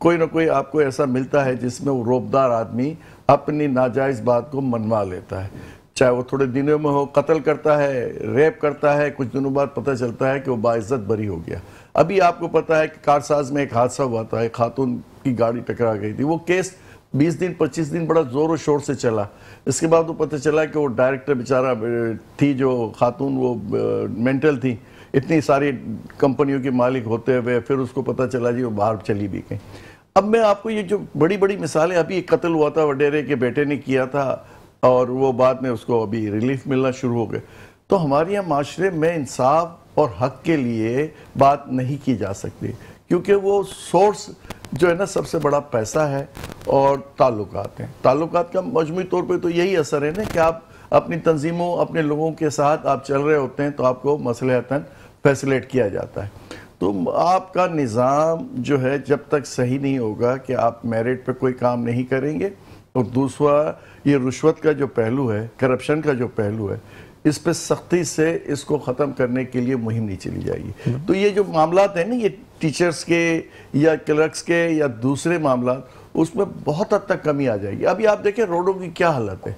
کوئی نہ کوئی آپ کو ایسا ملتا ہے جس میں وہ روبدار آدمی اپنی ناجائز بات کو منوا لیتا ہے، چاہے وہ تھوڑے دنوں میں ہو، قتل کرتا ہے، ریپ کرتا ہے، کچھ دنوں بعد پتہ چلتا ہے کہ وہ باعزت بری ہو گیا۔ ابھی آپ کو پتہ ہے کہ کارساز میں ایک حادثہ ہوا تھا، ایک خاتون کی گاڑی ٹکرا گئی تھی، وہ کیس 20 دن 25 دن بڑا زور و شور سے چلا، اس کے بعد وہ پتہ چلا کہ وہ ڈائریکٹر بیچارہ تھی جو خاتون، وہ مینٹل تھی، اتنی ساری کمپنیوں کی مالک ہوتے ہوئے پھر اس کو پتہ چلا جی وہ باہر چلی بھی گئی۔ اب میں آپ کو یہ جو بڑی بڑی مثالیں، ابھی ایک قتل ہوا تھا وڈیرے کے بیٹے نے کیا تھا اور وہ بعد میں اس کو ابھی ریلیف ملنا شروع ہو گئے۔ تو ہمارے یہاں معاشرے میں انصاف اور حق کے لیے بات نہیں کی جا سکتی، کیونکہ وہ سورس جو ہے نا سب سے بڑا پیسہ ہے اور تعلقات ہیں۔ تعلقات کا مجموعی طور پہ تو یہی اثر ہے نا کہ آپ اپنی تنظیموں، اپنے لوگوں کے ساتھ آپ چل رہے ہوتے ہیں تو آپ کو مصلحتاً فیسلیٹ کیا جاتا ہے۔ تو آپ کا نظام جو ہے جب تک صحیح نہیں ہوگا کہ آپ میرٹ پہ کوئی کام نہیں کریں گے، اور دوسرا یہ رشوت کا جو پہلو ہے، کرپشن کا جو پہلو ہے، اس پہ سختی سے اس کو ختم کرنے کے لیے مہم نہیں چلی جائے گی۔ تو یہ جو معاملات ہیں نا، یہ ٹیچرز کے یا کلرکس کے یا دوسرے معاملات، اس میں بہت حد تک کمی آ جائے گی۔ ابھی آپ دیکھیں روڈوں کی کیا حالت ہے،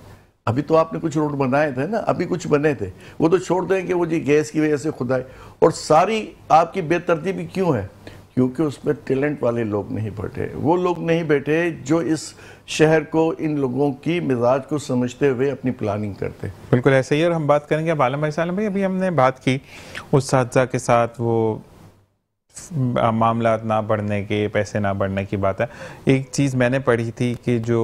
ابھی تو آپ نے کچھ روڈ بنائے تھے نا، ابھی کچھ بنے تھے، وہ تو چھوڑ دیں کہ وہ جی گیس کی وجہ سے کھدائی، اور ساری آپ کی بے ترتیبی کیوں ہے؟ کیونکہ اس میں ٹیلنٹ والے لوگ نہیں بیٹھے، وہ لوگ نہیں بیٹھے جو اس شہر کو، ان لوگوں کی مزاج کو سمجھتے ہوئے اپنی پلاننگ کرتے۔ بالکل ایسا ہی ہے، اور ہم بات کریں گے اب عالم بھائی سے۔ عالم بھائی، ابھی ہم نے بات کی اساتذہ کے ساتھ وہ معاملات نہ بڑھنے کے، پیسے نہ بڑھنے کی بات ہے۔ ایک چیز میں نے پڑھی تھی کہ جو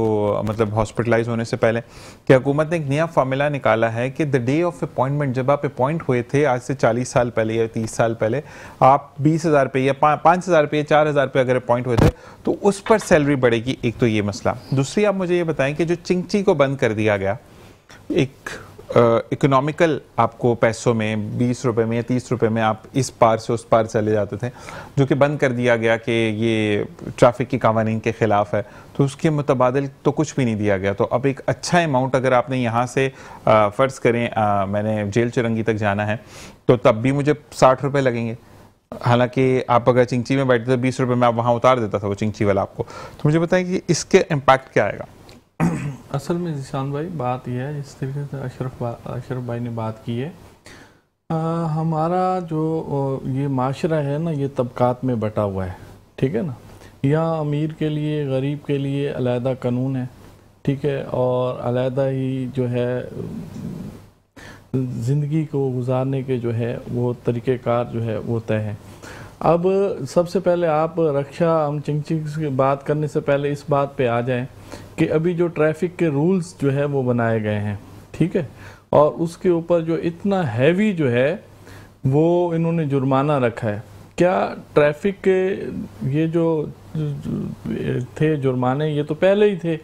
مطلب ہاسپٹلائز ہونے سے پہلے کہ حکومت نے ایک نیا فارمولا نکالا ہے کہ دا ڈے آف اپوائنٹمنٹ، جب آپ اپوائنٹ ہوئے تھے آج سے 40 سال پہلے یا 30 سال پہلے، آپ 20,000 روپے یا 5,000 روپے یا 4,000 روپے اگر اپوائنٹ ہوئے تھے تو اس پر سیلری بڑھے گی۔ ایک تو یہ مسئلہ۔ دوسری آپ مجھے یہ بتائیں کہ جو چنگچی کو بند کر دیا گیا، ایک اکنامیکل آپ کو پیسوں میں 20 روپے میں یا 30 روپے میں آپ اس پار سے اس پار چلے جاتے تھے، جو کہ بند کر دیا گیا کہ یہ ٹریفک کی قوانین کے خلاف ہے، تو اس کے متبادل تو کچھ بھی نہیں دیا گیا۔ تو اب ایک اچھا اماؤنٹ اگر آپ نے یہاں سے فرض کریں میں نے جیل چرنگی تک جانا ہے تو تب بھی مجھے 60 روپے لگیں گے، حالانکہ آپ اگر چنگچی میں بیٹھتے تو 20 روپے میں آپ وہاں اتار دیتا تھا وہ چنگچی والا آپ کو۔ تو مجھے بتائیں کہ اس کے امپیکٹ کیا آئے گا؟ اصل میں ذیشان بھائی بات یہ ہے، جس طریقے سے اشرف بھائی نے بات کی ہے، ہمارا جو یہ معاشرہ ہے نا، یہ طبقات میں بٹا ہوا ہے، ٹھیک ہے نا۔ یہاں امیر کے لیے، غریب کے لیے علیحدہ قانون ہے، ٹھیک ہے، اور علیحدہ ہی جو ہے زندگی کو گزارنے کے جو ہے وہ طریقہ کار جو ہے وہ طے ہے۔ اب سب سے پہلے آپ رکشا، ہم چنگچی کی بات کرنے سے پہلے اس بات پہ آ جائیں کہ ابھی جو ٹریفک کے رولز جو ہے وہ بنائے گئے ہیں، ٹھیک ہے، اور اس کے اوپر جو اتنا ہیوی جو ہے وہ انہوں نے جرمانہ رکھا ہے۔ کیا ٹریفک کے یہ جو تھے جرمانے، یہ تو پہلے ہی تھے،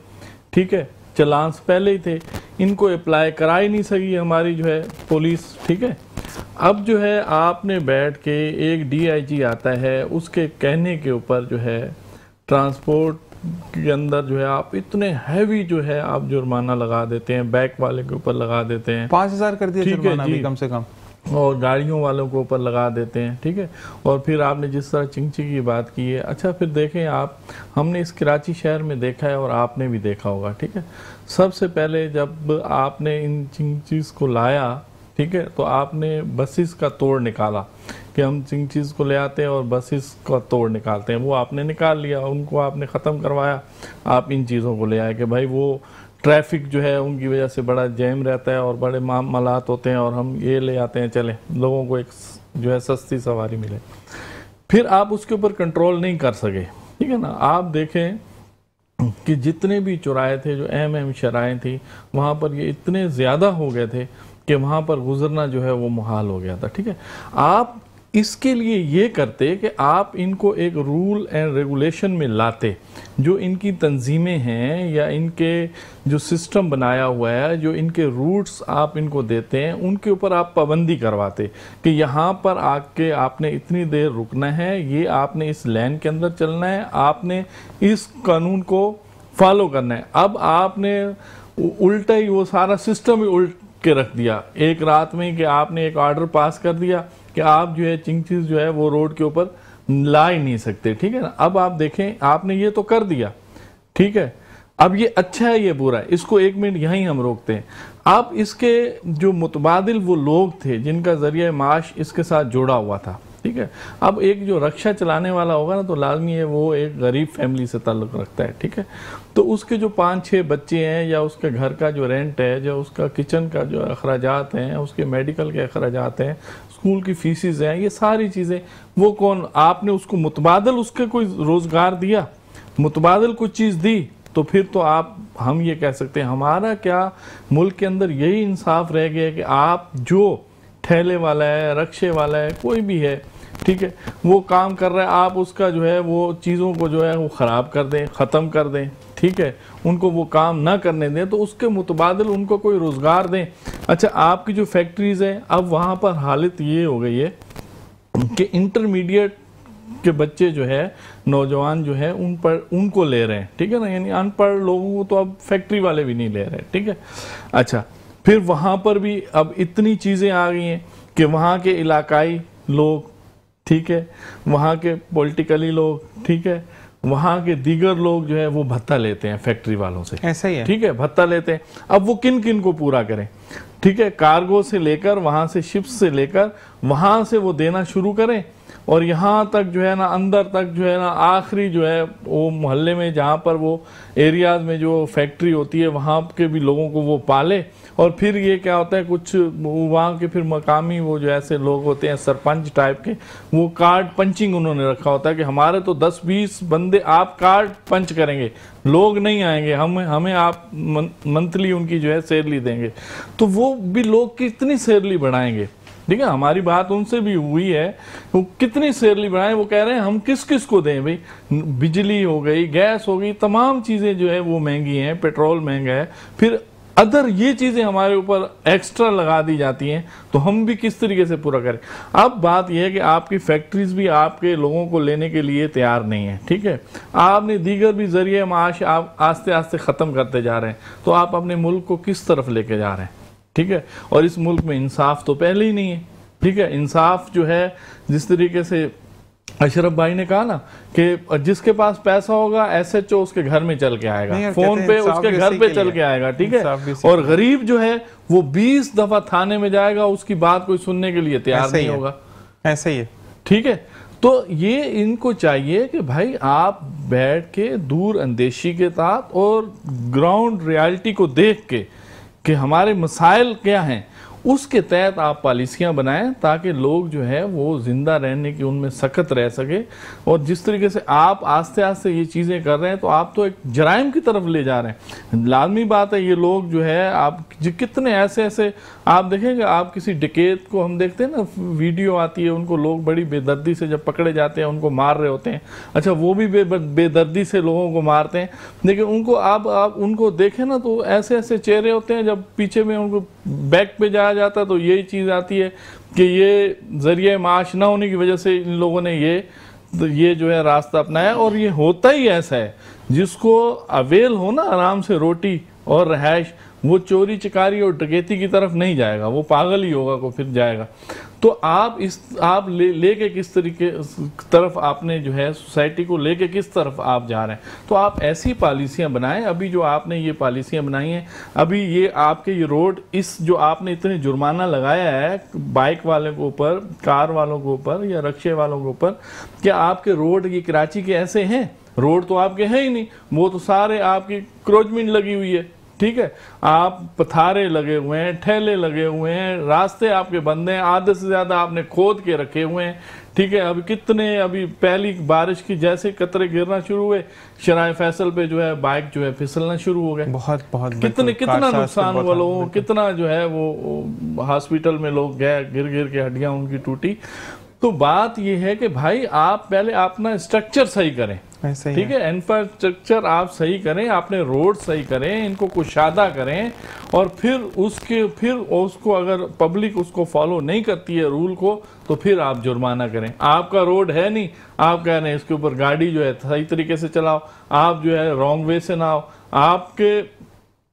ٹھیک ہے، چلانس پہلے ہی تھے، ان کو اپلائی کرا ہی نہیں سکی ہماری جو ہے پولیس، ٹھیک ہے۔ اب جو ہے آپ نے بیٹھ کے ایک ڈی آئی جی آتا ہے، اس کے کہنے کے اوپر جو ہے ٹرانسپورٹ کے اندر جو ہے آپ اتنے ہیوی جو ہے آپ جرمانہ لگا دیتے ہیں، بیک والے کے اوپر لگا دیتے ہیں، 5,000 کر دیا جرمانہ بھی کم سے کم، اور گاڑیوں والوں کو اوپر لگا دیتے ہیں، ٹھیک ہے۔ اور پھر آپ نے جس طرح چنگچی کی بات کی ہے، اچھا پھر دیکھیں آپ، ہم نے اس کراچی شہر میں دیکھا ہے اور آپ نے بھی دیکھا ہوگا، ٹھیک ہے۔ سب سے پہلے جب آپ نے ان چنگچیز کو لایا، ٹھیک ہے، تو آپ نے بسیز کا توڑ نکالا کہ ہم چنگچیز کو لے آتے ہیں اور بسیز کا توڑ نکالتے ہیں، وہ آپ نے نکال لیا، ان کو آپ نے ختم کروایا، آپ ان چیزوں کو لے آئے کہ بھائی وہ ٹریفک جو ہے ان کی وجہ سے بڑا جیم رہتا ہے اور بڑے معاملات ہوتے ہیں، اور ہم یہ لے آتے ہیں، چلیں لوگوں کو ایک جو ہے سستی سواری ملے۔ پھر آپ اس کے اوپر کنٹرول نہیں کر سکے، ٹھیک ہے نا۔ آپ دیکھیں کہ جتنے بھی چوراہے تھے، جو اہم اہم شرائیں تھیں، وہاں پر یہ اتنے زیادہ ہو گئے تھے کہ وہاں پر گزرنا جو ہے وہ محال ہو گیا تھا، ٹھیک ہے۔ آپ اس کے لیے یہ کرتے کہ آپ ان کو ایک رول اینڈ ریگولیشن میں لاتے، جو ان کی تنظیمیں ہیں یا ان کے جو سسٹم بنایا ہوا ہے، جو ان کے روٹس آپ ان کو دیتے ہیں، ان کے اوپر آپ پابندی کرواتے کہ یہاں پر آ کے آپ نے اتنی دیر رکنا ہے، یہ آپ نے اس لین کے اندر چلنا ہے، آپ نے اس قانون کو فالو کرنا ہے۔ اب آپ نے الٹا ہی وہ سارا سسٹم ہی الٹ کے رکھ دیا ایک رات میں، کہ آپ نے ایک آرڈر پاس کر دیا کہ آپ جو ہے چنگچیز جو ہے وہ روڈ کے اوپر لا ہی نہیں سکتے، ٹھیک ہے نا. اب آپ دیکھیں آپ نے یہ تو کر دیا، ٹھیک ہے، اب یہ اچھا ہے یہ برا ہے، اس کو ایک منٹ یہیں ہم روکتے ہیں. اب اس کے جو متبادل وہ لوگ تھے جن کا ذریعہ معاش اس کے ساتھ جوڑا ہوا تھا، ٹھیک ہے. اب ایک جو رکشہ چلانے والا ہوگا نا تو لازمی ہے وہ ایک غریب فیملی سے تعلق رکھتا ہے، ٹھیک ہے. تو اس کے جو 5-6 بچے ہیں یا اس کے گھر کا جو رینٹ ہے، جو اس کا کچن کا جو اخراجات ہیں، اس کے میڈیکل کے اخراجات ہیں، اسکول کی فیسز ہیں، یہ ساری چیزیں وہ کون، آپ نے اس کو متبادل اس کے کوئی روزگار دیا، متبادل کوئی چیز دی، تو پھر تو ہم یہ کہہ سکتے ہیں ہمارا کیا ملک کے اندر یہی انصاف رہ گیا کہ آپ جو ٹھیلے والا ہے، رکشے والا ہے، کوئی بھی ہے، ٹھیک ہے، وہ کام کر رہا ہے، آپ اس کا جو ہے وہ چیزوں کو جو ہے وہ خراب کر دیں، ختم کر دیں، ٹھیک ہے، ان کو وہ کام نہ کرنے دیں، تو اس کے متبادل ان کو کوئی روزگار دیں. اچھا آپ کی جو فیکٹریز ہیں، اب وہاں پر حالت یہ ہو گئی ہے کہ انٹرمیڈیٹ کے بچے جو ہے، نوجوان جو ہے، ان کو لے رہے ہیں، ٹھیک ہے نا، یعنی ان پڑھ لوگوں کو تو اب فیکٹری والے بھی نہیں لے رہے، ٹھیک ہے. اچھا پھر وہاں پر بھی اب اتنی چیزیں آ گئی ہیں کہ وہاں کے علاقائی لوگ، ٹھیک ہے، وہاں کے پولیٹیکلی لوگ، ٹھیک ہے، وہاں کے دیگر لوگ جو ہے وہ بھتہ لیتے ہیں فیکٹری والوں سے، ایسا ہی ہے، ٹھیک ہے، بھتہ لیتے ہیں. اب وہ کن کن کو پورا کریں، ٹھیک ہے، کارگو سے لے کر، وہاں سے شپس سے لے کر وہاں سے وہ دینا شروع کریں، اور یہاں تک جو ہے نا اندر تک جو ہے نا آخری جو ہے وہ محلے میں جہاں پر وہ ایریاز میں جو فیکٹری ہوتی ہے وہاں کے بھی لوگوں کو وہ پالے. اور پھر یہ کیا ہوتا ہے، کچھ وہاں کے پھر مقامی وہ جو ایسے لوگ ہوتے ہیں سرپنچ ٹائپ کے، وہ کارڈ پنچنگ انہوں نے رکھا ہوتا ہے کہ ہمارے تو 10-20 بندے آپ کارڈ پنچ کریں گے، لوگ نہیں آئیں گے، ہمیں آپ منتھلی ان کی جو ہے سیلری دیں گے. تو وہ بھی لوگ کتنی سیلری بڑھائیں گے، ٹھیک ہے، ہماری بات ان سے بھی ہوئی ہے، وہ کتنی سیلری بڑھائیں، وہ کہہ رہے ہیں ہم کس کس کو دیں بھائی، بجلی ہو گئی، گیس ہو گئی، تمام چیزیں جو ہے وہ مہنگی ہیں، پیٹرول مہنگا ہے، پھر ادر یہ چیزیں ہمارے اوپر ایکسٹرا لگا دی جاتی ہیں، تو ہم بھی کس طریقے سے پورا کریں. اب بات یہ ہے کہ آپ کی فیکٹریز بھی آپ کے لوگوں کو لینے کے لیے تیار نہیں ہیں، ٹھیک ہے، آپ نے دیگر بھی ذریعے معاش آپ آہستہ آہستہ ختم کرتے جا رہے ہیں، تو آپ اپنے ملک کو کس طرف لے کے جا رہے ہیں، ٹھیک ہے. اور اس ملک میں انصاف تو پہلے ہی نہیں ہے، ٹھیک ہے. انصاف جو ہے جس طریقے سے اشرف بھائی نے کہا نا کہ جس کے پاس پیسہ ہوگا ایس ایچ او اس کے گھر میں چل کے آئے گا، فون پہ اس کے گھر پہ چل کے آئے گا، ٹھیک ہے. اور غریب جو ہے وہ 20 دفعہ تھانے میں جائے گا، اس کی بات کوئی سننے کے لیے تیار نہیں ہوگا، ایسا ہی ہے، ٹھیک ہے. تو یہ ان کو چاہیے کہ بھائی آپ بیٹھ کے دور اندیشی کے ساتھ اور گراؤنڈ ریالٹی کو دیکھ کے کہ ہمارے مسائل کیا ہیں، اس کے تحت آپ پالیسیاں بنائیں تاکہ لوگ جو ہے وہ زندہ رہنے کی ان میں سخت رہ سکے. اور جس طریقے سے آپ آہستہ آہستہ یہ چیزیں کر رہے ہیں تو آپ تو ایک جرائم کی طرف لے جا رہے ہیں. لازمی بات ہے یہ لوگ جو ہے آپ کتنے ایسے آپ دیکھیں کہ آپ کسی ڈکیت کو، ہم دیکھتے ہیں نا ویڈیو آتی ہے، ان کو لوگ بڑی بے دردی سے جب پکڑے جاتے ہیں ان کو مار رہے ہوتے ہیں. اچھا وہ بھی بے دردی سے لوگوں کو مارتے ہیں، لیکن ان کو آپ ان کو دیکھیں نا تو ایسے چہرے ہوتے ہیں، جب پیچھے میں ان کو بیک پہ جایا جاتا ہے تو یہی چیز آتی ہے کہ یہ ذریعہ معاش نہ ہونے کی وجہ سے ان لوگوں نے یہ جو ہے راستہ اپنایا. اور یہ ہوتا ہی ایسا ہے، جس کو اویل ہو نا آرام سے روٹی اور رہائش، وہ چوری چکاری اور ڈکیتی کی طرف نہیں جائے گا، وہ پاگل ہی ہوگا کو پھر جائے گا. تو آپ لے کے کس طریقے طرف آپ نے جو ہے سوسائٹی کو لے کے کس طرف آپ جا رہے ہیں. تو آپ ایسی پالیسیاں بنائیں. ابھی جو آپ نے یہ پالیسیاں بنائی ہیں، ابھی یہ آپ کے یہ روڈ، جو آپ نے اتنے جرمانہ لگایا ہے بائک والوں کے اوپر، کار والوں کے اوپر یا رکشے والوں کے اوپر، کیا آپ کے روڈ یہ کراچی کے ایسے ہیں؟ روڈ تو آپ کے ہیں ہی نہیں، وہ تو سارے آپ کی کروچمنٹ لگی ہوئی ہے، ٹھیک ہے. آپ پتھارے لگے ہوئے ہیں، ٹھیلے لگے ہوئے ہیں، راستے آپ کے بند ہیں، آدھے سے زیادہ آپ نے کھود کے رکھے ہوئے ہیں، ٹھیک ہے. ابھی پہلی بارش کی جیسے قطرے گرنا شروع ہوئے، شرائع فیصل پہ جو ہے بائک جو ہے پھسلنا شروع ہو گئے. بہت کتنا نقصان ہوا لوگوں کو، کتنا جو ہے وہ ہاسپٹل میں لوگ گئے، گر کے ہڈیاں ان کی ٹوٹی. تو بات یہ ہے کہ بھائی آپ پہلے اپنا اسٹرکچر صحیح کریں، ٹھیک ہے، انفراسٹرکچر آپ صحیح کریں، اپنے روڈ صحیح کریں، ان کو کشادہ کریں، اور پھر اس کو اگر پبلک اس کو فالو نہیں کرتی ہے رول کو، تو پھر آپ جرمانہ کریں. آپ کا روڈ ہے نہیں، آپ کہہ رہے ہیں اس کے اوپر گاڑی جو ہے صحیح طریقے سے چلاؤ، آپ جو ہے رانگ وے سے نہ آؤ، آپ کے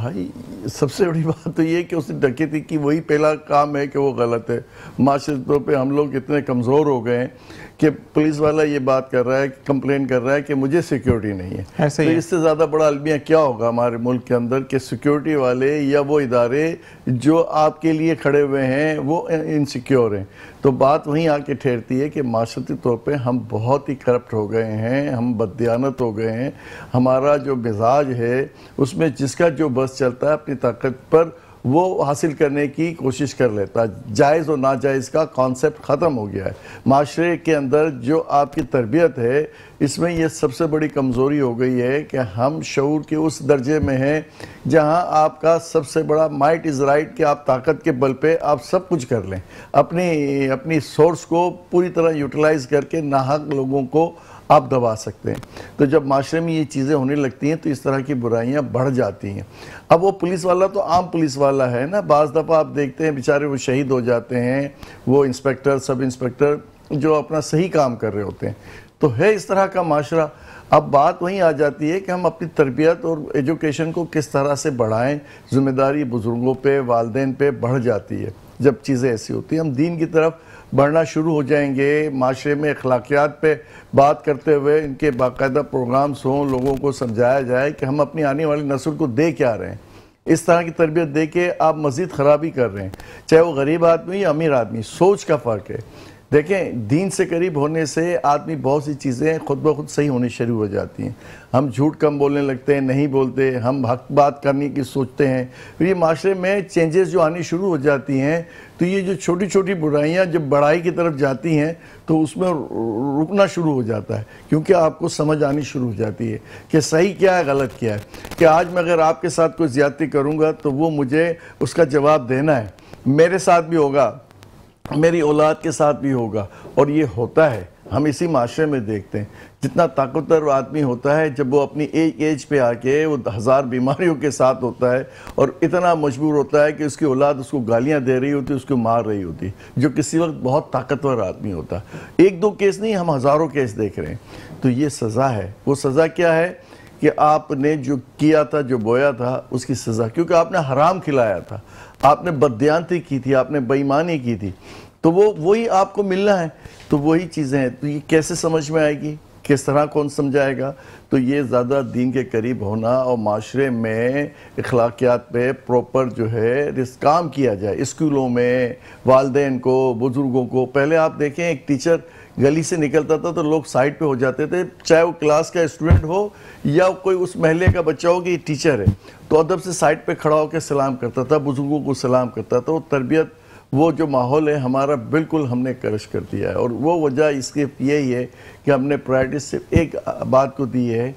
بھائی سب سے بڑی بات تو یہ کہ اس نے ڈکیتی کی، وہی پہلا کام ہے کہ وہ غلط ہے. معاشرتی طور پہ ہم لوگ اتنے کمزور ہو گئے ہیں کہ پولیس والا یہ بات کر رہا ہے، کمپلین کر رہا ہے کہ مجھے سیکیورٹی نہیں ہے. تو اس سے زیادہ بڑا المیہ کیا ہوگا ہمارے ملک کے اندر کہ سیکیورٹی والے یا وہ ادارے جو آپ کے لیے کھڑے ہوئے ہیں وہ انسیکیور ہیں. تو بات وہیں آ کے ٹھہرتی ہے کہ معاشرتی طور پہ ہم بہت ہی کرپٹ ہو گئے ہیں، ہم بددیانت ہو گئے ہیں. ہمارا جو مزاج ہے اس میں جس کا جو بس چلتا ہے اپنی طاقت پر وہ حاصل کرنے کی کوشش کر لیتا ہے. جائز اور ناجائز کا کانسیپٹ ختم ہو گیا ہے. معاشرے کے اندر جو آپ کی تربیت ہے اس میں یہ سب سے بڑی کمزوری ہو گئی ہے کہ ہم شعور کے اس درجے میں ہیں جہاں آپ کا سب سے بڑا مائٹ از رائٹ کہ آپ طاقت کے بل پہ آپ سب کچھ کر لیں، اپنی سورس کو پوری طرح یوٹیلائز کر کے ناحق لوگوں کو آپ دبا سکتے ہیں. تو جب معاشرے میں یہ چیزیں ہونے لگتی ہیں تو اس طرح کی برائیاں بڑھ جاتی ہیں. اب وہ پولیس والا تو عام پولیس والا ہے نا، بعض دفعہ آپ دیکھتے ہیں بیچارے وہ شہید ہو جاتے ہیں، وہ انسپیکٹر سب انسپیکٹر جو اپنا صحیح کام کر رہے ہوتے ہیں. تو ہے اس طرح کا معاشرہ. اب بات وہیں آ جاتی ہے کہ ہم اپنی تربیت اور ایجوکیشن کو کس طرح سے بڑھائیں. ذمہ داری بزرگوں پہ، والدین پہ بڑھ جاتی ہے جب چیزیں ایسی ہوتی ہیں. ہم دین کی طرف بڑھنا شروع ہو جائیں گے، معاشرے میں اخلاقیات پہ بات کرتے ہوئے ان کے باقاعدہ پروگرامز ہوں، لوگوں کو سمجھایا جائے کہ ہم اپنی آنے والی نسل کو دے کیا رہے ہیں. اس طرح کی تربیت دے کے آپ مزید خرابی کر رہے ہیں، چاہے وہ غریب آدمی یا امیر آدمی. سوچ کا فرق ہے. دیکھیں دین سے قریب ہونے سے آدمی بہت سی چیزیں خود بخود صحیح ہونی شروع ہو جاتی ہیں. ہم جھوٹ کم بولنے لگتے ہیں، نہیں بولتے، ہم حق بات کرنے کی سوچتے ہیں. یہ معاشرے میں چینجز جو آنی شروع ہو جاتی ہیں تو یہ جو چھوٹی چھوٹی برائیاں جب بڑائی کی طرف جاتی ہیں تو اس میں رکنا شروع ہو جاتا ہے، کیونکہ آپ کو سمجھ آنی شروع ہو جاتی ہے کہ صحیح کیا ہے غلط کیا ہے. کہ آج میں اگر آپ کے ساتھ کوئی زیادتی کروں گا تو وہ مجھے اس کا جواب دینا ہے. میرے ساتھ بھی ہوگا، میری اولاد کے ساتھ بھی ہوگا، اور یہ ہوتا ہے. ہم اسی معاشرے میں دیکھتے ہیں جتنا طاقتور آدمی ہوتا ہے جب وہ اپنی ایج پہ آ کے وہ 1000 بیماریوں کے ساتھ ہوتا ہے اور اتنا مجبور ہوتا ہے کہ اس کی اولاد اس کو گالیاں دے رہی ہوتی، اس کو مار رہی ہوتی، جو کسی وقت بہت طاقتور آدمی ہوتا ہے. 1-2 کیس نہیں، ہم ہزاروں کیس دیکھ رہے ہیں. تو یہ سزا ہے. وہ سزا کیا ہے کہ آپ نے جو کیا تھا، جو بویا تھا، اس کی سزا. کیونکہ آپ نے حرام کھلایا تھا، آپ نے بددیانتی کی تھی، آپ نے بے ایمانی کی تھی، تو وہی آپ کو ملنا ہے. تو وہی چیزیں ہیں. تو یہ کیسے سمجھ میں آئے گی؟ کس طرح کون سمجھائے گا؟ تو یہ زیادہ دین کے قریب ہونا اور معاشرے میں اخلاقیات پہ پروپر جو ہے کام کیا جائے. اسکولوں میں والدین کو، بزرگوں کو. پہلے آپ دیکھیں ایک ٹیچر گلی سے نکلتا تھا تو لوگ سائڈ پہ ہو جاتے تھے، چاہے وہ کلاس کا اسٹوڈنٹ ہو یا کوئی اس محلے کا بچہ ہو کہ یہ ٹیچر ہے، تو ادب سے سائڈ پہ کھڑا ہو کے سلام کرتا تھا، بزرگوں کو سلام کرتا تھا. وہ تربیت، وہ جو ماحول ہے ہمارا بالکل ہم نے کرش کر دیا ہے. اور وہ وجہ اس کی یہی ہے کہ ہم نے پرائرٹی صرف ایک بات کو دی ہے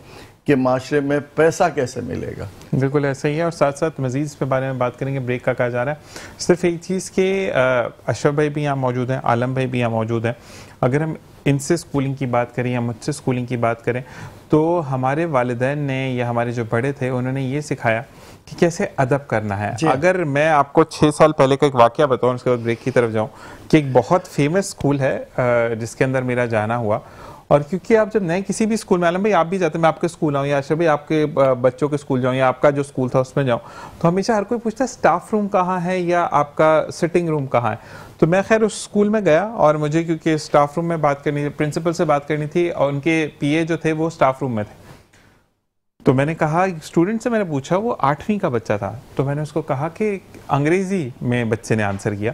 کہ معاشرے میں پیسہ کیسے ملے گا. بالکل ایسا ہی ہے. اور ساتھ ساتھ مزید اس پہ بارے میں بات کریں گے. بریک کا کہا جا رہا ہے صرف ایک چیز کہ اشرف بھائی بھی یہاں موجود ہیں، عالم بھائی بھی یہاں موجود ہیں. اگر ہم ان سے اسکولنگ کی بات کریں یا مجھ سے اسکولنگ کی بات کریں تو ہمارے والدین نے یا ہمارے جو بڑے تھے انہوں نے یہ سکھایا کہ کیسے ادب کرنا ہے. اگر میں آپ کو 6 سال پہلے کا ایک واقعہ بتاؤں، اس کے بعد بریک کی طرف جاؤں، کہ ایک بہت فیمس اسکول ہے جس کے اندر میرا جانا ہوا. اور کیونکہ آپ جب نئے کسی بھی اسکول میں، عالم بھائی آپ بھی جاتے ہیں، میں آپ کے اسکول آؤں یا اشرف بھائی آپ کے بچوں کے اسکول جاؤں یا آپ کا جو اسکول تھا اس میں جاؤں، تو ہمیشہ ہر کوئی پوچھتا ہے اسٹاف روم کہاں ہے یا آپ کا سٹنگ روم کہاں ہے. تو میں خیر اس اسکول میں گیا اور مجھے کیونکہ اسٹاف روم میں بات کرنی تھی، پرنسپل سے بات کرنی تھی، اور ان کے پی اے جو تھے وہ اسٹاف روم میں تھے. تو میں نے کہا اسٹوڈنٹ سے، میں نے پوچھا، وہ 8ویں کا بچہ تھا، تو میں نے اس کو کہا کہ انگریزی میں بچے نے آنسر کیا.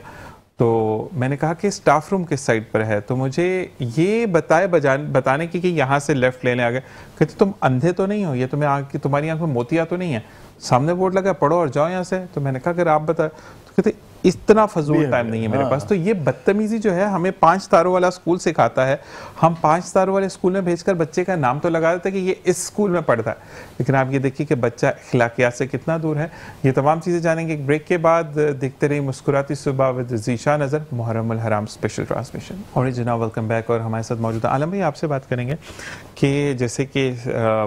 تو میں نے کہا کہ اسٹاف روم کس سائڈ پر ہے، تو مجھے یہ بتانے کی کہ یہاں سے لیفٹ لینے آ گئے. کہتے تم اندھے تو نہیں ہو، یہ تمہاری آنکھ میں موتیا تو نہیں ہے، سامنے بورڈ لگا پڑھو اور جاؤ یہاں سے. تو میں نے کہا اگر آپ بتائیں، تو کہتے اتنا فضول ٹائم نہیں ہے میرے پاس. تو یہ بدتمیزی جو ہے ہمیں 5 تاروں والا اسکول سکھاتا ہے. ہم 5 تاروں والے اسکول میں بھیج کر بچے کا نام تو لگا دیتے کہ یہ اس اسکول میں پڑھتا ہے، لیکن آپ یہ دیکھیے کہ بچہ اخلاقیات سے کتنا دور ہے. یہ تمام چیزیں جانیں گے ایک بریک کے بعد. دیکھتے رہیے مسکراتی صبح ود ذیشان نظر، محرم الحرام اسپیشل ٹرانسمیشن. اور جناب ویلکم بیک. اور ہمارے ساتھ موجود ہے عالم بھائی. آپ سے بات کریں گے کہ جیسے کہ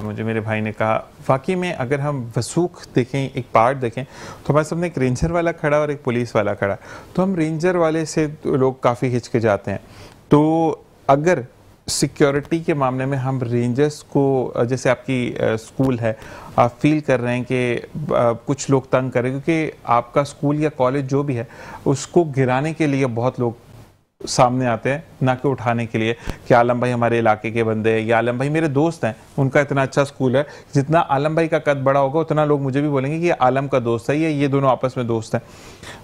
مجھے میرے بھائی نے کہا، واقعی میں اگر ہم وثوق دیکھیں، ایک پارٹ دیکھیں، تو ہمارے سامنے ایک رینجر والا کھڑا اور ایک پولیس والا کھڑا. تو ہم رینجر والے سے لوگ کافی ہچ کے جاتے ہیں. تو اگر سیکیورٹی کے معاملے میں ہم رینجرز کو جیسے آپ کی اسکول ہے آپ فیل کر رہے ہیں کہ کچھ لوگ تنگ کریں کیونکہ آپ کا اسکول یا کالج جو بھی ہے اس کو گرانے کے لیے بہت لوگ سامنے آتے ہیں نہ کہ اٹھانے کے لیے کہ عالم بھائی ہمارے علاقے کے بندے ہیں یا عالم بھائی میرے دوست ہیں ان کا اتنا اچھا اسکول ہے. جتنا عالم بھائی کا قد بڑا ہوگا اتنا لوگ مجھے بھی بولیں گے کہ یہ عالم کا دوست ہے یا یہ دونوں آپس میں دوست ہیں.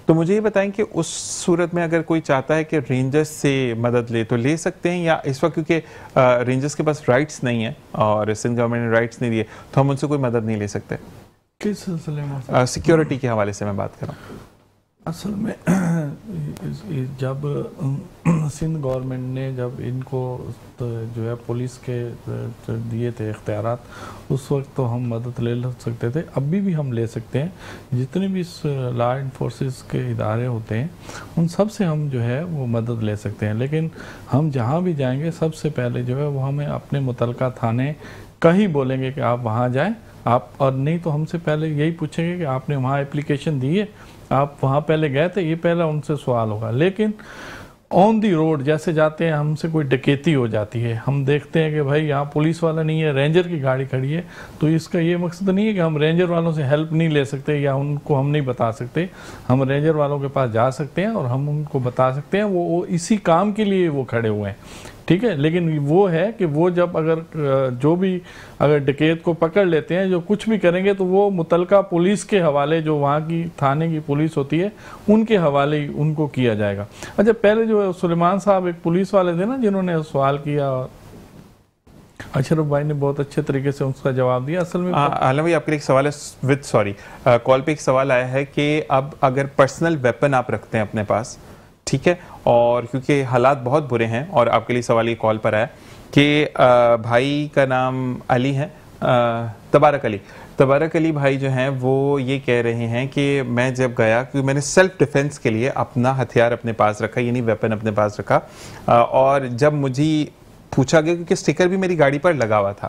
تو مجھے یہ بتائیں کہ اس صورت میں اگر کوئی چاہتا ہے کہ رینجرز سے مدد لے تو لے سکتے ہیں یا اس وقت کیونکہ رینجرز کے پاس رائٹس نہیں ہیں اور سندھ گورنمنٹ نے رائٹس نہیں دیے تو ہم ان سے کوئی مدد نہیں لے سکتے؟ کس سلسلے میں؟ سیکیورٹی کے حوالے سے میں بات کر رہا ہوں. اصل میں جب سندھ گورنمنٹ نے جب ان کو جو ہے پولیس کے دیے تھے اختیارات اس وقت تو ہم مدد لے سکتے تھے. ابھی بھی ہم لے سکتے ہیں. جتنے بھی لا اینڈ فورسز کے ادارے ہوتے ہیں ان سب سے ہم جو ہے وہ مدد لے سکتے ہیں. لیکن ہم جہاں بھی جائیں گے سب سے پہلے جو ہے وہ ہمیں اپنے متعلقہ تھانے کا ہی بولیں گے کہ آپ وہاں جائیں آپ, اور نہیں تو ہم سے پہلے یہی پوچھیں گے کہ آپ نے وہاں اپلیکیشن دی ہے, آپ وہاں پہلے گئے تھے, یہ پہلا ان سے سوال ہوگا. لیکن آن دی روڈ جیسے جاتے ہیں ہم سے کوئی ڈکیتی ہو جاتی ہے, ہم دیکھتے ہیں کہ بھائی یہاں پولیس والا نہیں ہے, رینجر کی گاڑی کھڑی ہے, تو اس کا یہ مقصد نہیں ہے کہ ہم رینجر والوں سے ہیلپ نہیں لے سکتے یا ان کو ہم نہیں بتا سکتے. ہم رینجر والوں کے پاس جا سکتے ہیں اور ہم ان کو بتا سکتے ہیں, وہ اسی کام کے لیے وہ کھڑے ہوئے ہیں, ٹھیک ہے. لیکن وہ ہے کہ وہ جب اگر جو بھی اگر ڈکیت کو پکڑ لیتے ہیں جو کچھ بھی کریں گے تو وہ متعلقہ پولیس کے حوالے, جو وہاں کی تھانے کی پولیس ہوتی ہے ان کے حوالے ہی ان کو کیا جائے گا. اچھا پہلے جو سلیمان صاحب ایک پولیس والے تھے نا جنہوں نے سوال کیا, اشرف بھائی نے بہت اچھے طریقے سے اس کا جواب دیا. اصل میں عالم بھائی آپ کے لیے ایک سوال ہے, کال پہ ایک سوال آیا ہے کہ اب اگر پرسنل ویپن آپ رکھتے ہیں اپنے پاس, ٹھیک ہے, اور کیونکہ حالات بہت برے ہیں, اور آپ کے لیے سوال یہ کال پر آیا کہ بھائی کا نام علی ہے, تبارک علی بھائی جو ہیں وہ یہ کہہ رہے ہیں کہ میں جب گیا کیونکہ میں نے سیلف ڈیفنس کے لیے اپنا ہتھیار اپنے پاس رکھا, یعنی ویپن اپنے پاس رکھا, اور جب مجھے پوچھا گیا کیونکہ اسٹیکر بھی میری گاڑی پر لگا ہوا تھا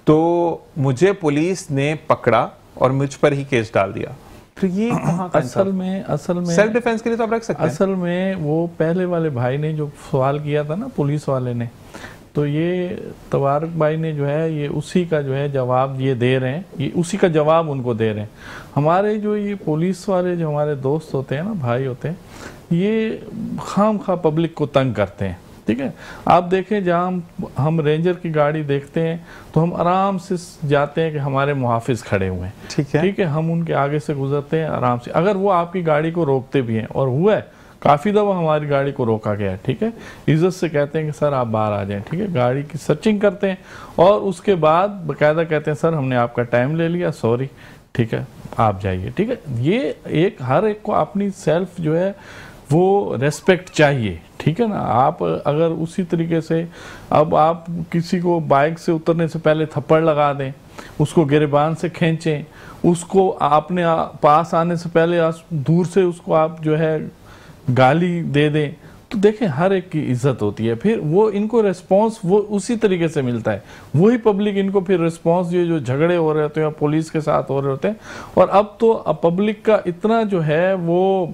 تو مجھے پولیس نے پکڑا اور مجھ پر ہی کیس ڈال دیا. تو یہ اصل میں سیلف ڈیفنس کے لیے تو آپ رکھ سکتے ہیں. اصل میں وہ پہلے والے بھائی نے جو سوال کیا تھا نا پولیس والے نے, تو یہ تبارک بھائی نے جو ہے یہ اسی کا جو ہے جواب یہ دے رہے ہیں, یہ اسی کا جواب ان کو دے رہے ہیں. ہمارے جو یہ پولیس والے جو ہمارے دوست ہوتے ہیں نا, بھائی ہوتے ہیں, یہ خام خواہ پبلک کو تنگ کرتے ہیں, ٹھیک ہے. آپ دیکھیں جہاں ہم رینجر کی گاڑی دیکھتے ہیں تو ہم آرام سے جاتے ہیں کہ ہمارے محافظ کھڑے ہوئے ہیں, ٹھیک ہے, ہم ان کے آگے سے گزرتے ہیں آرام سے. اگر وہ آپ کی گاڑی کو روکتے بھی ہیں, اور ہوا ہے کافی دفعہ ہماری گاڑی کو روکا گیا ہے, ٹھیک ہے, عزت سے کہتے ہیں کہ سر آپ باہر آ جائیں, ٹھیک ہے, گاڑی کی سرچنگ کرتے ہیں اور اس کے بعد باقاعدہ کہتے ہیں سر ہم نے آپ کا ٹائم لے لیا, سوری, ٹھیک ہے, آپ جائیے, ٹھیک ہے. یہ ایک ہر ایک کو اپنی سیلف جو ہے وہ ریسپیکٹ چاہیے, ٹھیک ہے نا. آپ اگر اسی طریقے سے اب آپ کسی کو بائک سے اترنے سے پہلے تھپڑ لگا دیں, اس کو گریبان سے کھینچیں, اس کو اپنے پاس آنے سے پہلے دور سے اس کو آپ جو ہے گالی دے دیں, تو دیکھیں ہر ایک کی عزت ہوتی ہے. پھر وہ ان کو ریسپانس وہ اسی طریقے سے ملتا ہے, وہی پبلک ان کو پھر ریسپانس جو جھگڑے ہو رہے ہوتے ہیں پولیس کے ساتھ ہو رہے ہوتے ہیں. اور اب تو پبلک کا اتنا جو ہے وہ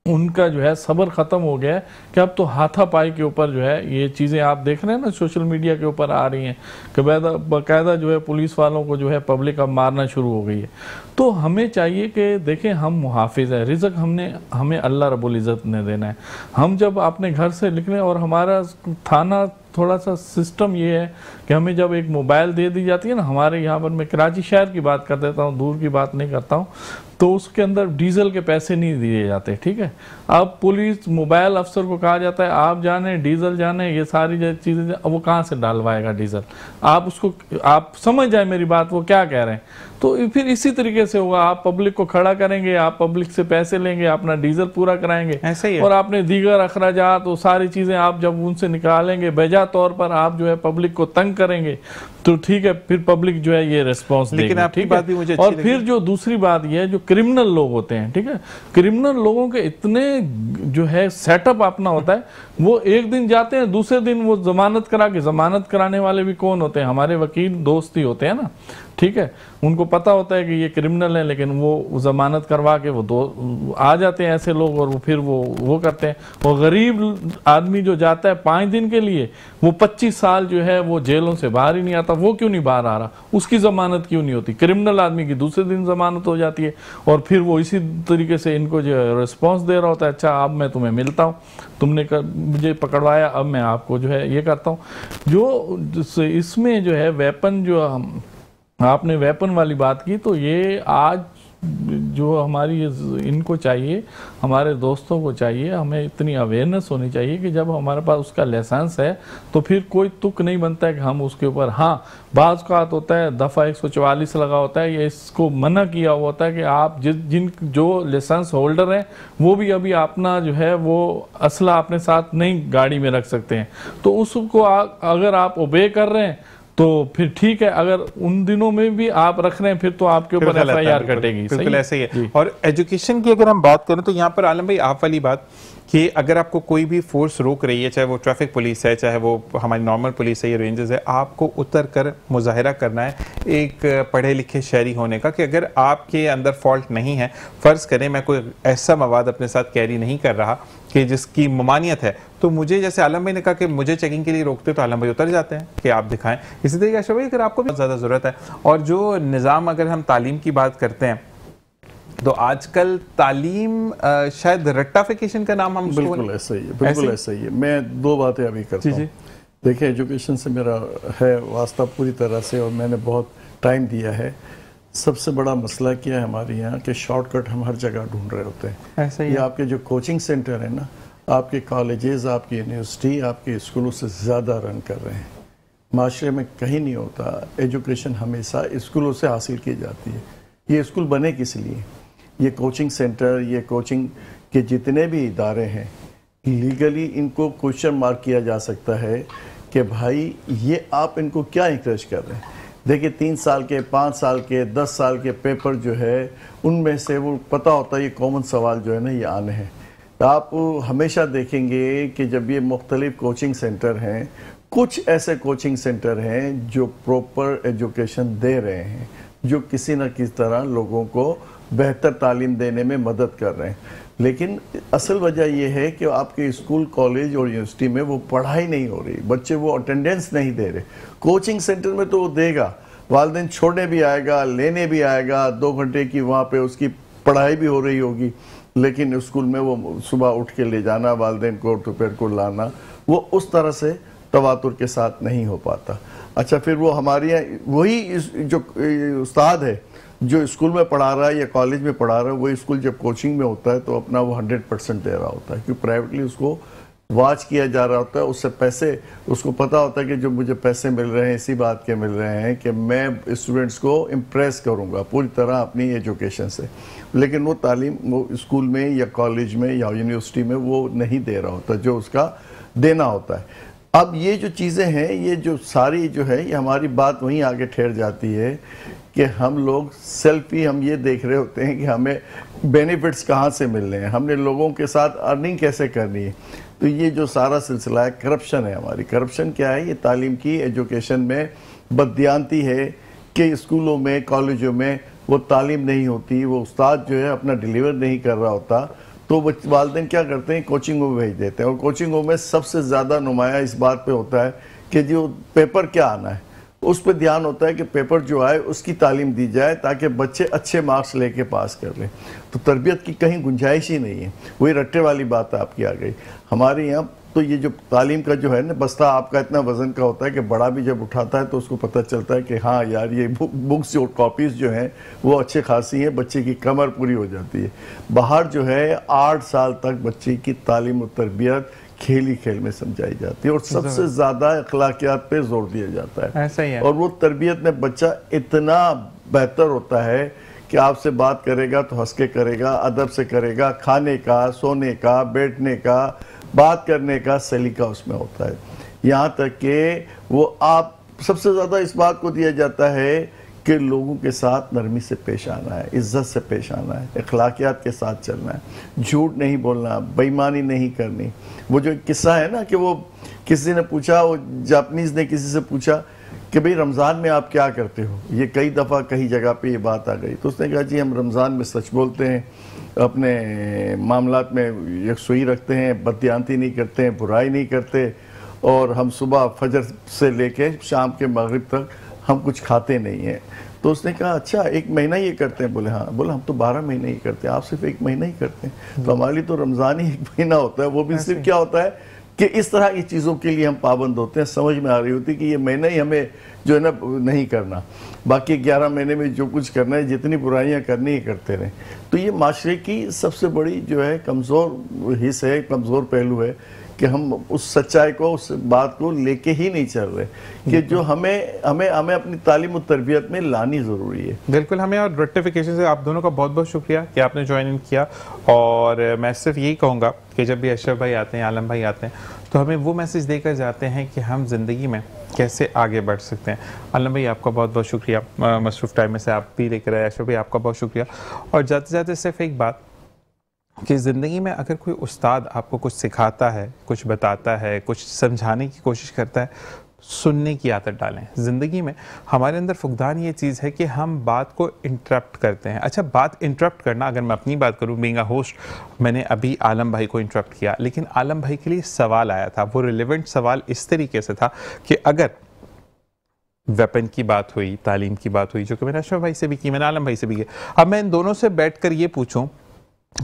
ان کا جو ہے صبر ختم ہو گیا ہے کہ اب تو ہاتھا پائی کے اوپر جو ہے یہ چیزیں آپ دیکھ رہے ہیں نا سوشل میڈیا کے اوپر آ رہی ہیں کہ باقاعدہ جو ہے پولیس والوں کو جو ہے پبلک اب مارنا شروع ہو گئی ہے. تو ہمیں چاہیے کہ دیکھیں ہم محافظ ہیں, رزق ہمیں اللہ رب العزت نے دینا ہے. ہم جب اپنے گھر سے نکلیں, اور ہمارا تھانہ تھوڑا سا سسٹم یہ ہے کہ ہمیں جب ایک موبائل دے دی جاتی ہے نا, ہمارے یہاں پر میں کراچی شہر کی بات کر دیتا ہوں, دور کی بات نہیں کرتا ہوں, تو اس کے اندر ڈیزل کے پیسے نہیں دیے جاتے, ٹھیک ہے. اب پولیس موبائل افسر کو کہا جاتا ہے آپ جانے ڈیزل جانے, یہ ساری چیزیں, اب وہ کہاں سے ڈالوائے گا ڈیزل؟ آپ سمجھ جائیں میری بات, وہ کیا کہہ رہے ہیں. تو پھر اسی طریقے سے ہوگا, آپ پبلک کو کھڑا کریں گے, آپ پبلک سے پیسے لیں گے, اپنا ڈیزل پورا کرائیں گے, اور آپ نے دیگر اخراجات وہ ساری چیزیں آپ جب ان سے نکالیں گے, بجا طور پر آپ جو ہے پبلک کو تنگ کریں گے, تو ٹھیک ہے پھر پبلک جو ہے یہ ریسپانس دے گی, ٹھیک ہے. اور پھر جو دوسری بات یہ ہے جو کرمنل لوگ ہوتے ہیں, ٹھیک ہے, کرمنل لوگوں کے اتنے جو ہے سیٹ اپ اپنا ہوتا ہے, وہ ایک دن جاتے ہیں, دوسرے دن وہ ضمانت کرا کے, ضمانت کرانے والے بھی کون ہوتے ہیں؟ ہمارے وکیل دوست ہی ہوتے ہیں نا. ٹھیک ہے، ان کو پتہ ہوتا ہے کہ یہ کرمنل ہیں، لیکن وہ ضمانت کروا کے وہ آ جاتے ہیں ایسے لوگ، اور پھر وہ کرتے ہیں. اور غریب آدمی جو جاتا ہے 5 دن کے لیے، وہ 25 سال جو ہے وہ جیلوں سے باہر ہی نہیں آتا. وہ کیوں نہیں باہر آ رہا؟ اس کی ضمانت کیوں نہیں ہوتی؟ کرمنل آدمی کی دوسرے دن ضمانت ہو جاتی ہے، اور پھر وہ اسی طریقے سے ان کو جو رسپانس دے رہا ہوتا ہے، اچھا اب میں تمہیں ملتا ہوں، تم نے مجھے پکڑوایا، اب میں آپ کو جو ہے یہ کرتا ہوں. جو اس میں جو ہے ویپن، جو آپ نے ویپن والی بات کی، تو یہ آج جو ہماری ان کو چاہیے، ہمارے دوستوں کو چاہیے، ہمیں اتنی اویئرنس ہونی چاہیے کہ جب ہمارے پاس اس کا لائسنس ہے تو پھر کوئی تک نہیں بنتا ہے کہ ہم اس کے اوپر، ہاں بعض اوقات ہوتا ہے دفعہ 144 لگا ہوتا ہے، یا اس کو منع کیا ہوا ہوتا ہے کہ آپ جو لائسنس ہولڈر ہیں وہ بھی ابھی اپنا جو ہے وہ اسلحہ اپنے ساتھ نہیں گاڑی میں رکھ سکتے ہیں. تو اس کو اگر آپ اوبے کر رہے ہیں تو پھر ٹھیک ہے، اگر ان دنوں میں بھی آپ رکھ رہے ہیں پھر تو آپ کے اوپر ایف آئی آر کٹے گی. بالکل ایسے ہی ہے. اور ایجوکیشن کی اگر ہم بات کریں تو یہاں پر عالم بھائی آپ والی بات کہ اگر آپ کو کوئی بھی فورس روک رہی ہے، چاہے وہ ٹریفک پولیس ہے، چاہے وہ ہماری نارمل پولیس ہے یا رینجرز ہے، آپ کو اتر کر مظاہرہ کرنا ہے ایک پڑھے لکھے شہری ہونے کا، کہ اگر آپ کے اندر فالٹ نہیں ہے، فرض کریں میں کوئی ایسا مواد اپنے ساتھ کیری نہیں کر رہا کہ جس کی ممانعت ہے، تو مجھے جیسے عالم بھائی نے کہا کہ مجھے چیکنگ کے لیے روکتے تو عالم بھائی اتر جاتے ہیں کہ آپ دکھائیں. اسی طریقے اشرف بھائی اگر آپ کو بھی زیادہ ضرورت ہے، اور جو نظام اگر ہم تعلیم کی بات کرتے ہیں تو آج کل تعلیم شاید رٹافیکیشن کا نام ہم بالکل ایسا ہی ہے، بالکل ایسا ہی ہے. میں 2 باتیں ابھی کرتا ہوں. دیکھیں ایجوکیشن سے میرا ہے واسطہ پوری طرح سے، اور میں نے بہت ٹائم دیا ہے. سب سے بڑا مسئلہ کیا ہے ہمارے یہاں کہ شارٹ کٹ ہم ہر جگہ ڈھونڈ رہے ہوتے ہیں. یہ آپ کے جو کوچنگ سینٹر ہیں نا، آپ کے کالجز، آپ کی یونیورسٹی، آپ کے اسکولوں سے زیادہ رن کر رہے ہیں. معاشرے میں کہیں نہیں ہوتا. ایجوکیشن ہمیشہ اسکولوں سے حاصل کی جاتی ہے. یہ اسکول بنے کس لیے؟ یہ کوچنگ سینٹر، یہ کوچنگ کے جتنے بھی ادارے ہیں، لیگلی ان کو کوشچن مارک کیا جا سکتا ہے کہ بھائی یہ آپ ان کو کیا انکریج کر رہے ہیں. دیکھیں 3 سال کے، 5 سال کے، 10 سال کے پیپر جو ہے ان میں سے وہ پتہ ہوتا ہے یہ کامن سوال جو ہے نا یہ آنے ہیں. آپ ہمیشہ دیکھیں گے کہ جب یہ مختلف کوچنگ سینٹر ہیں، کچھ ایسے کوچنگ سینٹر ہیں جو پروپر ایجوکیشن دے رہے ہیں، جو کسی نہ کسی طرح لوگوں کو بہتر تعلیم دینے میں مدد کر رہے ہیں. لیکن اصل وجہ یہ ہے کہ آپ کے اسکول، کالج اور یونیورسٹی میں وہ پڑھائی نہیں ہو رہی، بچے وہ اٹینڈنس نہیں دے رہے. کوچنگ سینٹر میں تو وہ دے گا، والدین چھوڑنے بھی آئے گا، لینے بھی آئے گا، 2 گھنٹے کی وہاں پہ اس کی پڑھائی بھی ہو رہی ہوگی. لیکن اسکول میں وہ صبح اٹھ کے لے جانا والدین کو، دوپہر کو لانا، وہ اس طرح سے تواتر کے ساتھ نہیں ہو پاتا. اچھا پھر وہ ہمارے یہاں وہی جو استاد ہے جو اسکول میں پڑھا رہا ہے یا کالج میں پڑھا رہا ہے، وہی اسکول جب کوچنگ میں ہوتا ہے تو اپنا وہ 100% دے رہا ہوتا ہے، کیونکہ پرائیویٹلی اس کو واچ کیا جا رہا ہوتا ہے. اس سے پیسے، اس کو پتا ہوتا ہے کہ جو مجھے پیسے مل رہے ہیں اسی بات کے مل رہے ہیں کہ میں اسٹوڈنٹس کو امپریس کروں گا پوری طرح اپنی ایجوکیشن سے. لیکن وہ تعلیم وہ اسکول میں یا کالج میں یا یونیورسٹی میں وہ نہیں دے رہا ہوتا جو اس کا دینا ہوتا ہے. اب یہ جو چیزیں ہیں، یہ جو ساری جو ہے، یہ ہماری بات وہیں آگے ٹھہر جاتی ہے کہ ہم لوگ سیلف ہی ہم یہ دیکھ رہے ہوتے ہیں کہ ہمیں بینیفٹس کہاں سے مل رہے ہیں، ہم نے لوگوں کے ساتھ ارننگ کیسے کرنی ہے. تو یہ جو سارا سلسلہ ہے کرپشن ہے. ہماری کرپشن کیا ہے؟ یہ تعلیم کی، ایجوکیشن میں بددیانتی ہے کہ اسکولوں میں، کالجوں میں وہ تعلیم نہیں ہوتی، وہ استاد جو ہے اپنا ڈیلیور نہیں کر رہا ہوتا، تو والدین کیا کرتے ہیں؟ کوچنگوں میں بھیج دیتے ہیں. اور کوچنگوں میں سب سے زیادہ نمایاں اس بات پہ ہوتا ہے کہ جو پیپر کیا آنا ہے اس پہ دھیان ہوتا ہے کہ پیپر جو آئے اس کی تعلیم دی جائے تاکہ بچے اچھے مارکس لے کے پاس کر لیں. تو تربیت کی کہیں گنجائش ہی نہیں ہے. وہی رٹے والی بات آپ کی آ گئی. ہمارے یہاں تو یہ جو تعلیم کا جو ہے نا بستہ آپ کا اتنا وزن کا ہوتا ہے کہ بڑا بھی جب اٹھاتا ہے تو اس کو پتہ چلتا ہے کہ ہاں یار یہ بکس اور کاپیز جو ہیں وہ اچھے خاصی ہیں، بچے کی کمر پوری ہو جاتی ہے. باہر جو ہے 8 سال تک بچے کی تعلیم و تربیت کھیل ہی کھیل میں سمجھائی جاتی ہے، اور سب سے زیادہ اخلاقیات پہ زور دیا جاتا ہے. ایسا ہی ہے. اور وہ تربیت میں بچہ اتنا بہتر ہوتا ہے کہ آپ سے بات کرے گا تو ہنس کے کرے گا، ادب سے کرے گا، کھانے کا، سونے کا، بیٹھنے کا، بات کرنے کا سلیقہ اس میں ہوتا ہے. یہاں تک کہ وہ آپ سب سے زیادہ اس بات کو دیا جاتا ہے کہ لوگوں کے ساتھ نرمی سے پیش آنا ہے، عزت سے پیش آنا ہے، اخلاقیات کے ساتھ چلنا ہے، جھوٹ نہیں بولنا، بے ایمانی نہیں کرنی. وہ جو قصہ ہے نا کہ وہ کسی نے پوچھا، وہ جاپنیز نے کسی سے پوچھا کہ بھئی رمضان میں آپ کیا کرتے ہو؟ یہ کئی دفعہ کئی جگہ پہ یہ بات آ گئی. تو اس نے کہا جی ہم رمضان میں سچ بولتے ہیں, اپنے معاملات میں یکسوئی رکھتے ہیں, بددیانتی نہیں کرتے ہیں, برائی نہیں کرتے, اور ہم صبح فجر سے لے کے شام کے مغرب تک ہم کچھ کھاتے نہیں ہیں. تو اس نے کہا اچھا 1 مہینہ یہ کرتے ہیں؟ بولے ہاں. بولے ہم تو 12 مہینے ہی کرتے ہیں, آپ صرف 1 مہینہ ہی کرتے ہیں. تو ہمارے لیے تو رمضان ہی 1 مہینہ ہوتا ہے, وہ بھی صرف کیا ہوتا ہے کہ اس طرح کی چیزوں کے لیے ہم پابند ہوتے ہیں. سمجھ میں آ رہی ہوتی کہ یہ مہینہ ہی ہمیں جو ہے نا نہیں کرنا, باقی 11 مہینے میں جو کچھ کرنا ہے, جتنی برائیاں کرنی ہی کرتے رہیں. تو یہ معاشرے کی سب سے بڑی جو ہے کمزور حص ہے, کمزور پہلو ہے کہ ہم اس سچائی کو, اس بات کو لے کے ہی نہیں چل رہے کہ جو ہمیں اپنی تعلیم و تربیت میں لانی ضروری ہے. بالکل. ہمیں اور ریکٹیفیکیشن سے آپ دونوں کا بہت بہت شکریہ کہ آپ نے جوائن ان کیا. اور میں صرف یہی کہوں گا کہ جب بھی اشرف بھائی آتے ہیں, عالم بھائی آتے ہیں, تو ہمیں وہ میسج دے کر جاتے ہیں کہ ہم زندگی میں کیسے آگے بڑھ سکتے ہیں. عالم بھائی آپ کا بہت بہت شکریہ, مصروف ٹائم میں سے آپ بھی لے کر آئے. اشرف بھائی آپ کا بہت شکریہ. اور جاتے جاتے صرف ایک بات کہ زندگی میں اگر کوئی استاد آپ کو کچھ سکھاتا ہے, کچھ بتاتا ہے, کچھ سمجھانے کی کوشش کرتا ہے, سننے کی عادت ڈالیں. زندگی میں ہمارے اندر فقدان یہ چیز ہے کہ ہم بات کو انٹرپٹ کرتے ہیں. اچھا, بات انٹرپٹ کرنا, اگر میں اپنی بات کروں, بینگ اے ہوسٹ, میں نے ابھی عالم بھائی کو انٹرپٹ کیا, لیکن عالم بھائی کے لیے سوال آیا تھا. وہ ریلیونٹ سوال اس طریقے سے تھا کہ اگر ویپن کی بات ہوئی, تعلیم کی بات ہوئی, جو کہ میں نے اشرف بھائی سے بھی کی, میں نے عالم بھائی سے بھی کی, اب میں ان دونوں سے بیٹھ کر یہ پوچھوں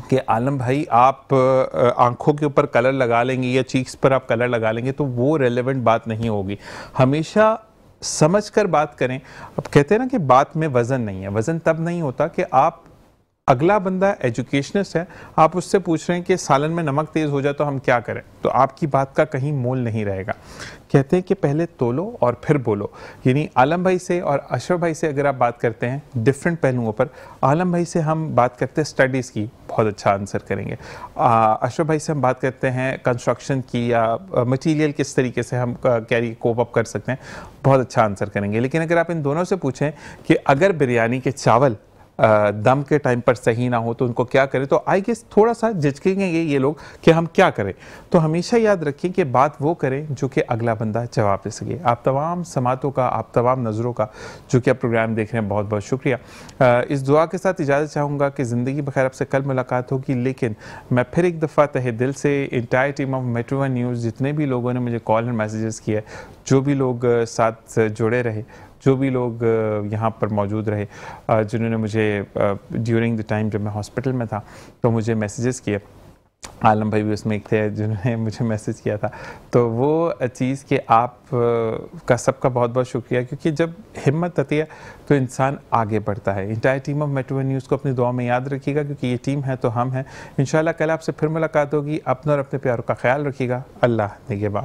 کہ عالم بھائی آپ آنکھوں کے اوپر کلر لگا لیں گے یا چیکس پر آپ کلر لگا لیں گے, تو وہ ریلیونٹ بات نہیں ہوگی. ہمیشہ سمجھ کر بات کریں. اب کہتے ہیں نا کہ بات میں وزن نہیں ہے. وزن تب نہیں ہوتا کہ آپ, اگلا بندہ ایجوکیشنسٹ ہے, آپ اس سے پوچھ رہے ہیں کہ سالن میں نمک تیز ہو جائے تو ہم کیا کریں, تو آپ کی بات کا کہیں مول نہیں رہے گا. کہتے ہیں کہ پہلے تولو اور پھر بولو. یعنی عالم بھائی سے اور اشرف بھائی سے اگر آپ بات کرتے ہیں ڈیفرنٹ پہلوؤں پر, عالم بھائی سے ہم بات کرتے ہیں اسٹڈیز کی, بہت اچھا آنسر کریں گے. اشرف بھائی سے ہم بات کرتے ہیں کنسٹرکشن کی یا مٹیریل کس طریقے سے ہم کیری کوپ اپ کر سکتے ہیں, بہت اچھا آنسر کریں گے. لیکن اگر آپ ان دونوں سے پوچھیں کہ اگر بریانی کے چاول دم کے ٹائم پر صحیح نہ ہو تو ان کو کیا کریں, تو آئی گیس تھوڑا سا جھجکیں گے یہ لوگ کہ ہم کیا کریں. تو ہمیشہ یاد رکھیں کہ بات وہ کریں جو کہ اگلا بندہ جواب دے سکے. آپ تمام سماعتوں کا, آپ تمام نظروں کا جو کہ آپ پروگرام دیکھ رہے ہیں, بہت بہت شکریہ. اس دعا کے ساتھ اجازت چاہوں گا کہ زندگی بخیر, آپ سے کل ملاقات ہوگی. لیکن میں پھر ایک دفعہ تہہ دل سے entire team of metro one news, جتنے بھی لوگوں نے مجھے کال اور میسیجز کیے, جو بھی لوگ ساتھ جڑے رہے, جو بھی لوگ یہاں پر موجود رہے, جنہوں نے مجھے ڈیورنگ دی ٹائم جب میں ہاسپٹل میں تھا تو مجھے میسیجز کیے, عالم بھائی بھی اس میں ایک تھے جنہوں نے مجھے میسیج کیا تھا. تو وہ چیز کہ آپ کا سب کا بہت بہت شکریہ, کیونکہ جب ہمت آتی ہے تو انسان آگے بڑھتا ہے. Entire team of metro one news کو اپنی دعا میں یاد رکھیے گا, کیونکہ یہ ٹیم ہے تو ہم ہیں. انشاءاللہ کل آپ سے پھر ملاقات ہوگی. اپنا اور اپنے پیاروں کا خیال رکھیے گا. اللہ نگہبان.